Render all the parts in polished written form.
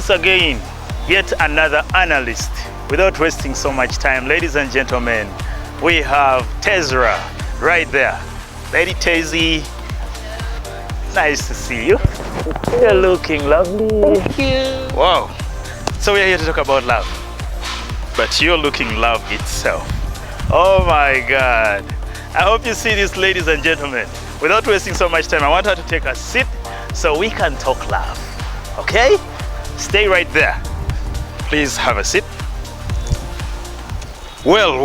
once again, yet another analyst. Without wasting so much time, ladies and gentlemen, we have Tezy right there. Lady Tezy, nice to see you. You're looking lovely. Thank you. Wow. So we're here to talk about love. But you're looking love itself. Oh my God. I hope you see this, ladies and gentlemen. Without wasting so much time, I want her to take a seat so we can talk love. Okay? Stay right there. Please have a seat. Well.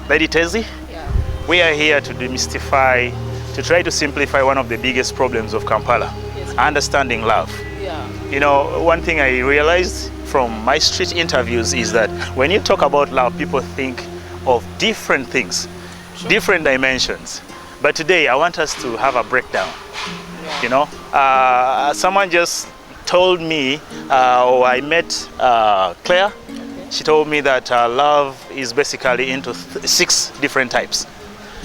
Lady Tezy, Yeah. we are here to demystify, to try to simplify one of the biggest problems of Kampala, Yes. understanding love. Yeah. You know, one thing I realized from my street interviews is that when you talk about love, people think of different things, different dimensions. But today I want us to have a breakdown. Yeah. You know, someone just told me, or I met Claire. She told me that love is basically into 6 different types.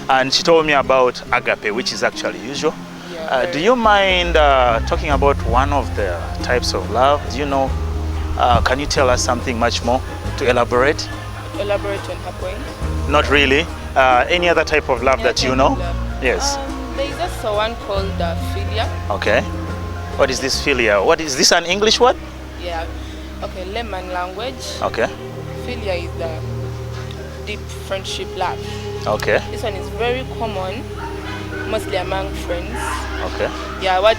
And she told me about Agape, which is actually usual. Yeah, Do you mind talking about one of the types of love? Do you know, can you tell us something much more to elaborate? Elaborate on her point. Not really. Any other type of love that you know? Yes. There is also one called Philia. Okay. What is this Philia? What is this, an English word? Yeah. Okay, layman language. Okay. Philia is the deep friendship love. Okay. This one is very common, mostly among friends. Okay. Yeah, what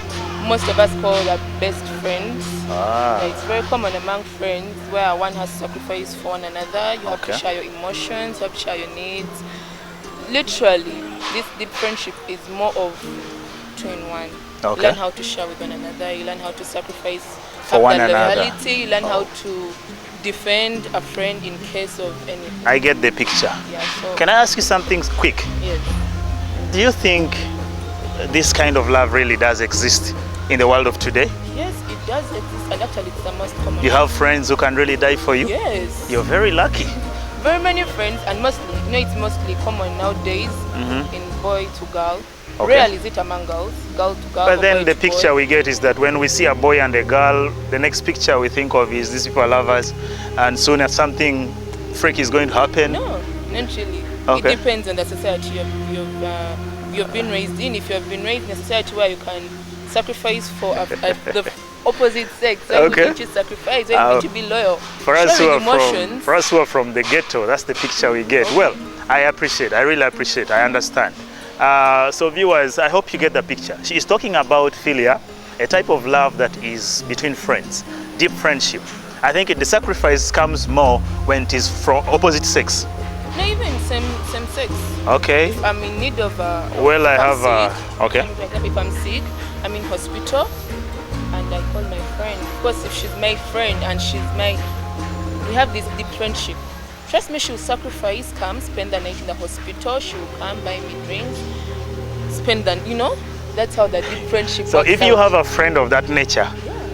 most of us call the best friends. Ah. Yeah, it's very common among friends where one has to sacrifice for one another. You have to Okay. share your emotions, you have to share your needs. Literally, this deep friendship is more of 2 in 1. Okay. You learn how to share with one another, you learn how to sacrifice For one that another. loyalty, you learn how to defend a friend in case of anything. I get the picture. Yeah, so Can I ask you something quick? yes. Do you think this kind of love really does exist in the world of today? Yes, it does exist, and actually it's the most common. You have friends who can really die for you? Yes. You're very lucky. Very many friends, and mostly, you know, it's mostly common nowadays in boy to girl. Okay. Rarely is it among girls, girl to girl. But or then boy the to picture boy. we get is that when we see a boy and a girl, the next picture we think of is these people are lovers, and soon as something freak is going to happen. No, not really. Okay. It depends on the society you've been raised in. If you have been raised in a society where you can sacrifice for the opposite sex, why Okay. would you sacrifice? Why would you be loyal? For us, Showing emotions. for us who are from the ghetto, that's the picture we get. Okay. Well, I really appreciate, I understand. So viewers, I hope you get the picture. She is talking about Philia, a type of love that is between friends, deep friendship. I think the sacrifice comes more when it is from opposite sex. Not even same sex. Okay. If I'm in need of Well, I if I'm have sick, okay. for example, if I'm sick, I'm in hospital, and I call my friend. Of course, if she's my friend and we have this deep friendship. Trust me, she'll sacrifice, come, spend the night in the hospital, she'll come, buy me drinks, spend the, you know, that's how the deep friendship So works if you out. have a friend of that nature,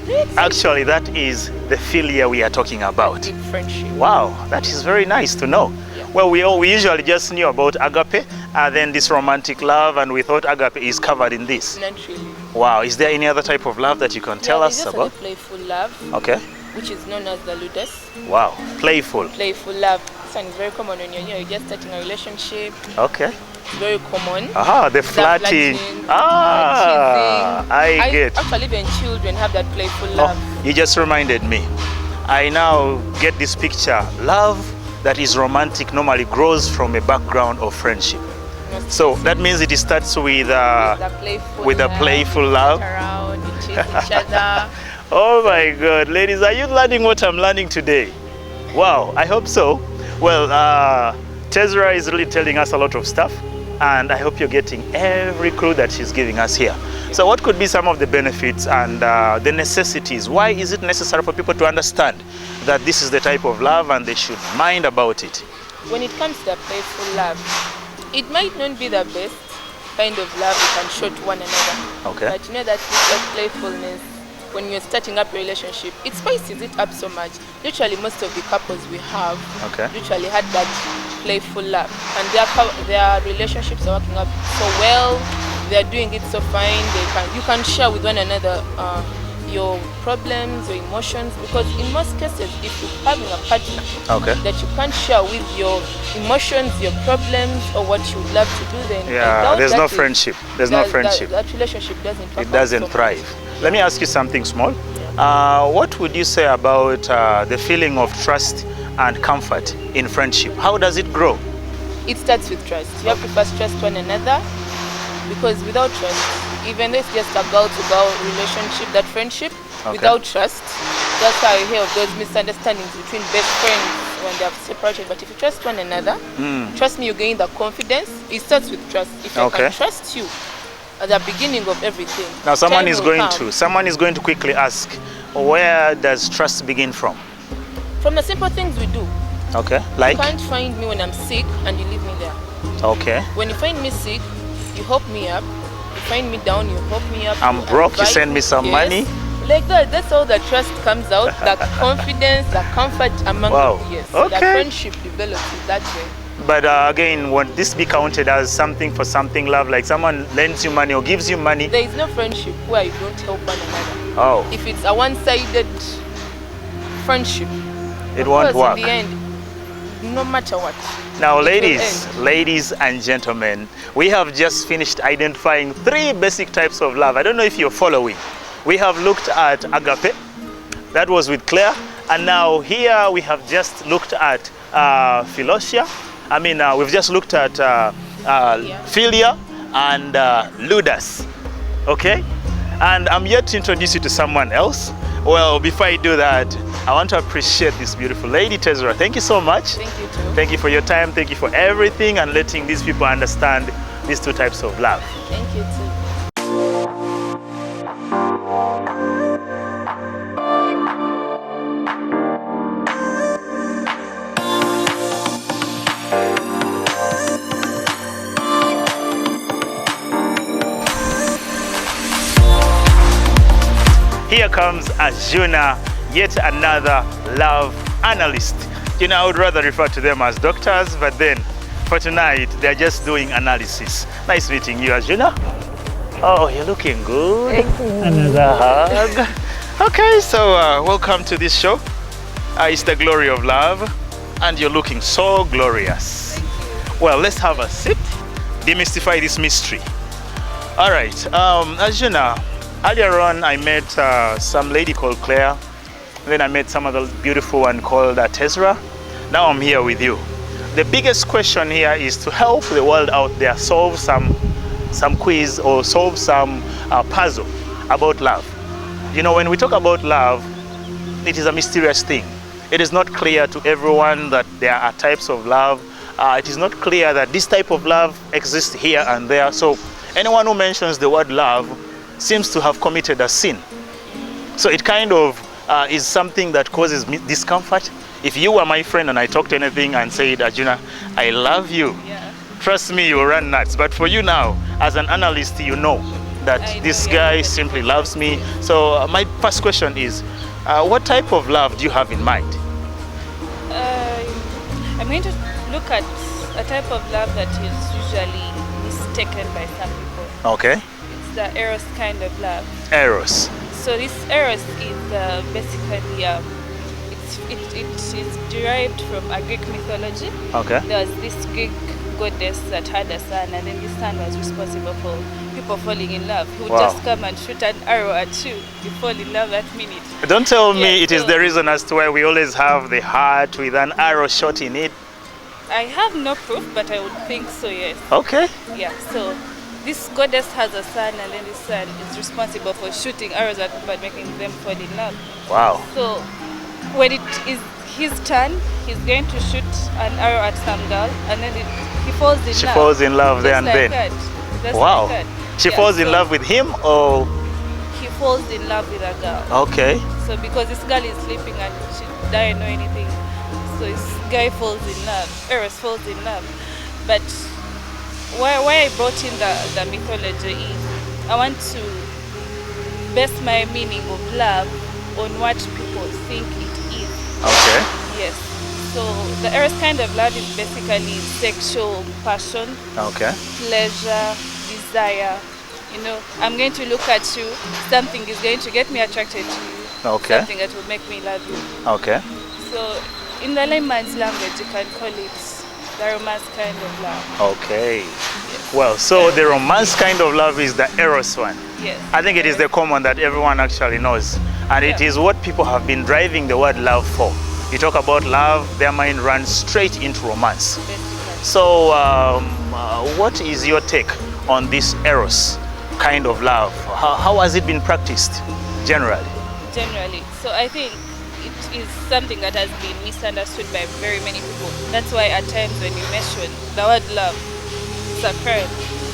Yeah, actually that is the Philia we are talking about. deep friendship. Wow, that is very nice to know. Yeah. Well, we usually just knew about Agape, and then this romantic love, and we thought Agape is covered in this. Not really. Wow, is there any other type of love that you can tell us There's also about? the playful love, Okay. which is known as the Ludus. Wow, playful. Playful love. This one is very common when you're just starting a relationship. Okay. It's very common. Aha, the flirting. Ah, teasing. I get. Actually, even children have that playful love. Oh, you just reminded me. I now get this picture. Love that is romantic normally grows from a background of friendship. So that means it starts with The playful love. Around, you chase each other. Oh my God, ladies, are you learning what I'm learning today? Wow, I hope so. Well, Tezy is really telling us a lot of stuff, and I hope you're getting every clue that she's giving us here. So what could be some of the benefits and the necessities? Why is it necessary for people to understand that this is the type of love and they should mind about it? When it comes to the playful love, it might not be the best kind of love you can show to one another. Okay. But you know that with playfulness, when you're starting up a relationship, it spices it up so much. Literally, most of the couples we have literally had that playful love, and their relationships are working out so well. They're doing it so fine. You can share with one another your problems, your emotions, because in most cases, if you're having a partner that you can't share with your emotions, your problems, or what you would love to do, then there's no friendship. There's no friendship. That relationship doesn't. It doesn't thrive. Let me ask you something small. What would you say about the feeling of trust and comfort in friendship? How does it grow? It starts with trust. You have to first trust one another, because without trust, even though it's just a girl-to-girl relationship, that friendship, without trust, that's how you hear of those misunderstandings between best friends when they have separated. But if you trust one another, trust me, you gain the confidence. It starts with trust. If I can trust you at the beginning of everything. Now someone is going to quickly ask, where does trust begin from? From the simple things we do. Okay, like? You can't find me when I'm sick and you leave me there. Okay. When you find me sick, you help me up. You find me down, you help me up. I'm broke, you send me some money. Like that, that's how the trust comes out, the confidence, the comfort among you. Yes. So that friendship develops in that way. But again, would this be counted as something for something love? Like someone lends you money or gives you money? There is no friendship where you don't help one another. Oh. If it's a one-sided friendship, it won't work. In the end, no matter what. Now, ladies and gentlemen, we have just finished identifying 3 basic types of love. I don't know if you're following. We have looked at Agape, that was with Claire, and now here we have just looked at Philautia. We've just looked at Philia and Ludus. Okay? And I'm yet to introduce you to someone else. Well, before I do that, I want to appreciate this beautiful lady, Tezy. Thank you so much. Thank you too. Thank you for your time. Thank you for everything and letting these people understand these 2 types of love. Thank you too. Here comes Azuna, yet another love analyst. I would rather refer to them as doctors, but then for tonight, they're just doing analysis. Nice meeting you, Azuna. Oh, you're looking good. Another hug. Okay, so welcome to this show. It's the glory of love, and you're looking so glorious. Well, let's have a sip, demystify this mystery. All right, Azuna, earlier on I met some lady called Claire, then I met some other beautiful one called Tezy. Now I'm here with you. The biggest question here is to help the world out there solve some quiz or solve some puzzle about love. When we talk about love, it is a mysterious thing. It is not clear to everyone that there are types of love. It is not clear that this type of love exists here and there. So anyone who mentions the word love seems to have committed a sin. So it kind of is something that causes discomfort. If you were my friend and I talked anything and said, Azuna, I love you, trust me, you'll run nuts. But for you now, as an analyst, you know that this guy simply loves me. So my first question is, what type of love do you have in mind? I'm going to look at a type of love that is usually mistaken by some people. Okay. It's the Eros kind of love. Eros. So this Eros is basically it is derived from a Greek mythology. Okay. There was this Greek goddess that had a son, and then this son was responsible for people falling in love. He would just come and shoot an arrow at you. You fall in love that minute. Don't tell me it is the reason as to why we always have the heart with an arrow shot in it. I have no proof, but I would think so, yes. Okay. Yeah, so this goddess has a son, and then this son is responsible for shooting arrows at people and making them fall in love. Wow. So when it is his turn, he's going to shoot an arrow at some girl, and then he falls in love. She falls in love there and then. Wow. Like she falls in love with him, or? He falls in love with a girl. Okay. So because this girl is sleeping and she doesn't know anything, so this guy falls in love. Eros falls in love. But why I brought in the mythology is I want to base my meaning of love on what people think it is. Okay. Yes. So the Eros kind of love is basically sexual passion, okay, pleasure, desire, You know, I'm going to look at you. Something is going to get me attracted to you. Okay. Something that will make me love you. Okay. So, in the layman's language, you can call it the romance kind of love. Okay. Yes. Well, so the romance kind of love is the Eros one. Yes. I think it is the common that everyone actually knows. And it Yeah. is what people have been driving the word love for. You talk about love, their mind runs straight into romance. Basically. So, what is your take on this Eros kind of love? How has it been practiced generally? Generally. So I think it is something that has been misunderstood by very many people. That's why at times when you mention the word love, it's a crime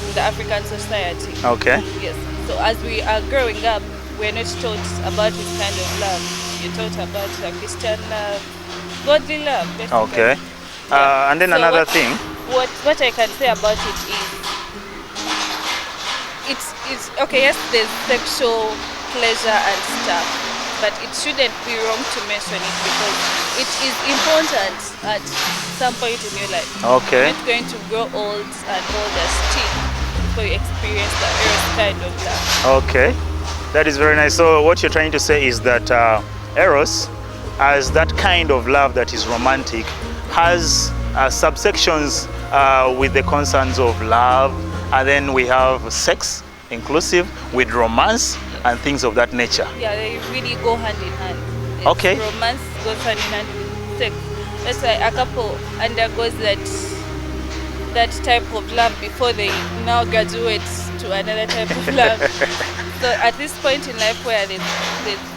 in the African society. Okay. Yes. So as we are growing up, we're not taught about this kind of love. You're taught about Christian love, godly love. Basically. Okay. Yeah. And then So another what- thing. What I can say about it is, it's okay. Yes, there's sexual pleasure and stuff, but it shouldn't be wrong to mention it because it is important at some point in your life. Okay. You're not going to grow old and older still before you experience the Eros kind of love. Okay. That is very nice. So what you're trying to say is that Eros, as that kind of love that is romantic, has subsections with the concerns of love, and then we have sex inclusive with romance and things of that nature. Yeah, they really go hand in hand. It's Okay. Romance goes hand in hand with sex. That's why a couple undergoes that type of love before they now graduate to another type of love. So at this point in life where there's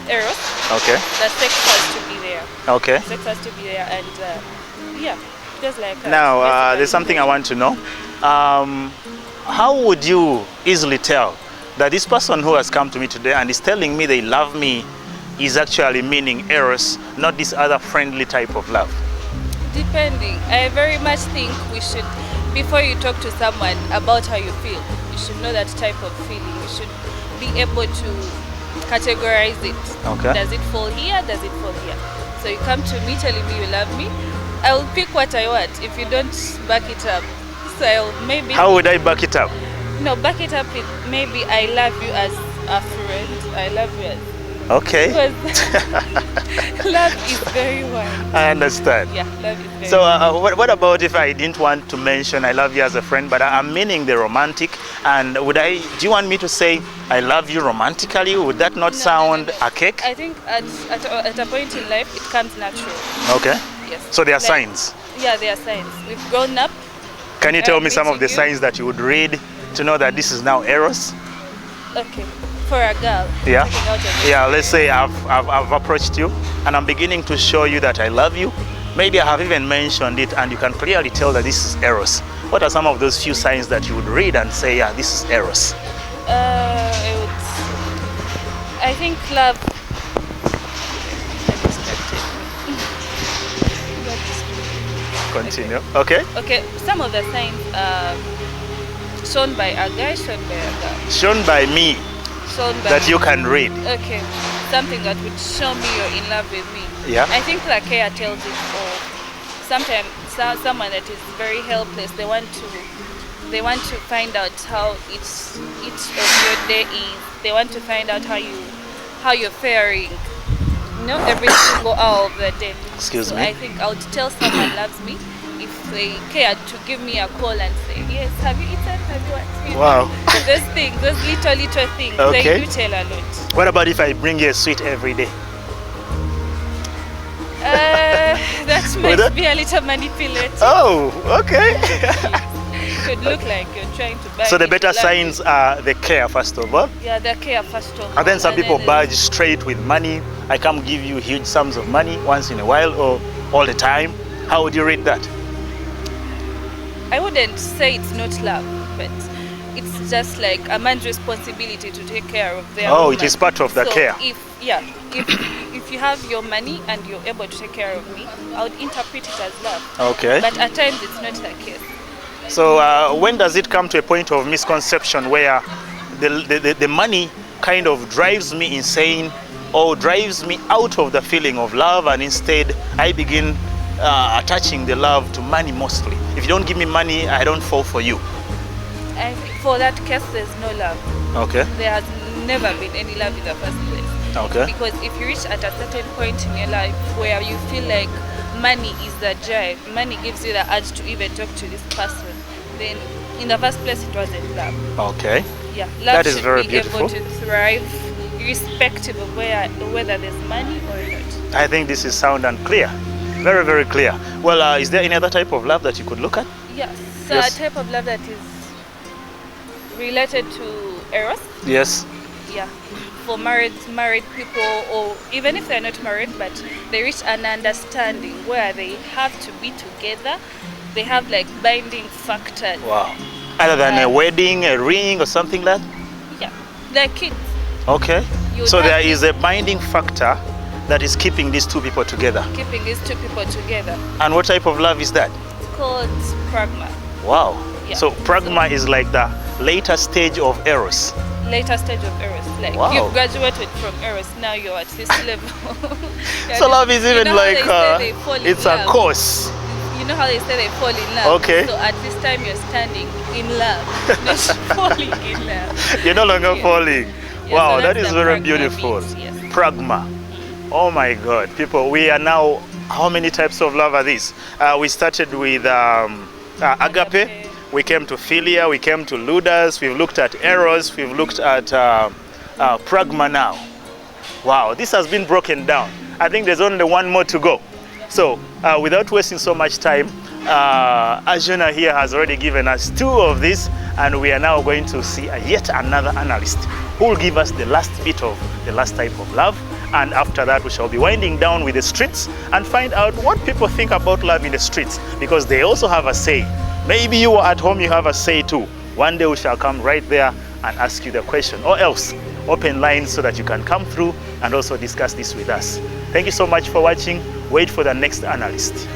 Eros, Okay. the sex has to be there. Okay. Sex has to be there, and yeah, just like Now, basically there's something I want to know. How would you easily tell that this person who has come to me today and is telling me they love me is actually meaning Eros, not this other friendly type of love? Depending. I very much think we should, before you talk to someone about how you feel, you should know that type of feeling. You should be able to categorize it. Okay. Does it fall here? Does it fall here? So you come to me telling me you love me, I will pick what I want if you don't back it up. So I'll maybe... How would I back it up? No, back it up with maybe I love you as a friend. I love you as... Okay. Because love is very wide. I understand. Yeah, love is very So wide. what about if I didn't want to mention I love you as a friend, but I'm meaning the romantic, and do you want me to say I love you romantically? Would that not sound archaic? I think at a point in life it comes natural. Okay. Yes. So there are Like- signs. Yeah, there are signs. We've grown up. Can you tell me some of the meeting you. signs that you would read to know that this is now Eros? Okay. For a girl. Yeah. Taking out of it. Yeah, let's say I've approached you and I'm beginning to show you that I love you. Maybe I have even mentioned it and you can clearly tell that this is Eros. What are some of those few signs that you would read and say, yeah, this is Eros? I think love. Continue. Okay. Okay, some of the signs shown by a guy, shown by a girl, Shown by me shown by that you can read. Okay, something that would show me you're in love with me. Yeah. I think the care tells it all. Sometimes someone that is very helpless, they want to find out how each of your day is. They want to find out how you're faring. You know, every single hour of the day. Excuse so me. I think I would tell someone loves me if they care to give me a call and say, yes, have you eaten? Have you what? You Wow. know, those things, those little things, Okay. they do tell a lot. What about if I bring you a sweet every day? That Would might be a little manipulative. Oh, okay. It could look like you're trying to buy So the me better to love signs you. are the care, first of all. Yeah, the care first of all. And then some people there's- budge straight with money. I come give you huge sums of money once in a while or all the time. How would you rate that? I wouldn't say it's not love, but it's just like a man's responsibility to take care of their Oh, it woman. is part of the So care. If you have your money and you're able to take care of me, I would interpret it as love. Okay. But at times it's not the case. So when does it come to a point of misconception where the money kind of drives me insane or drives me out of the feeling of love, and instead I begin attaching the love to money mostly? If you don't give me money, I don't fall for you. I think for that case, there's no love. Okay. There has never been any love in the first place. Okay. Because if you reach at a certain point in your life where you feel like money is the drive, money gives you the urge to even talk to this person, then in the first place it wasn't love. Okay. Yeah, love That is should very be beautiful. able to thrive irrespective of whether there's money or not. I think this is sound and clear. Very, very clear. Well, is there any other type of love that you could look at? Yes. So Yes. a type of love that is related to Eros. Yes. Yeah. For married people, or even if they're not married, but they reach an understanding where they have to be together. They have like binding factors. Wow. Other than a wedding, a ring, or something like that? Yeah. They're kids. Okay. You So would there have is a binding factor that is keeping these two people together. Keeping these two people together. And what type of love is that? It's called Pragma. Wow. Yeah. So Pragma is like the later stage of Eros. Later stage of Eros. Like Wow. you've graduated from Eros, now you're at this level. So love is even you know how like they say they fall in it's a love? course. You know how they say they fall in love? Okay. So at this time you're standing in love, not falling in love. You're no longer Yeah. falling. Yeah, Wow, so that that's is the very Pragma beautiful. means, yes. Pragma. Oh my God, people, we are now, how many types of love are these? We started with Agape, we came to Philia, we came to Ludus, we've looked at Eros, we've looked at Pragma now. Wow, this has been broken down. I think there's only one more to go. So, without wasting so much time, Azuna here has already given us 2 of these, and we are now going to see yet another analyst who will give us the last bit of the last type of love. And after that, we shall be winding down with the streets and find out what people think about love in the streets, because they also have a say. Maybe you are at home, you have a say too. One day we shall come right there and ask you the question, or else open lines so that you can come through and also discuss this with us. Thank you so much for watching. Wait for the next analyst.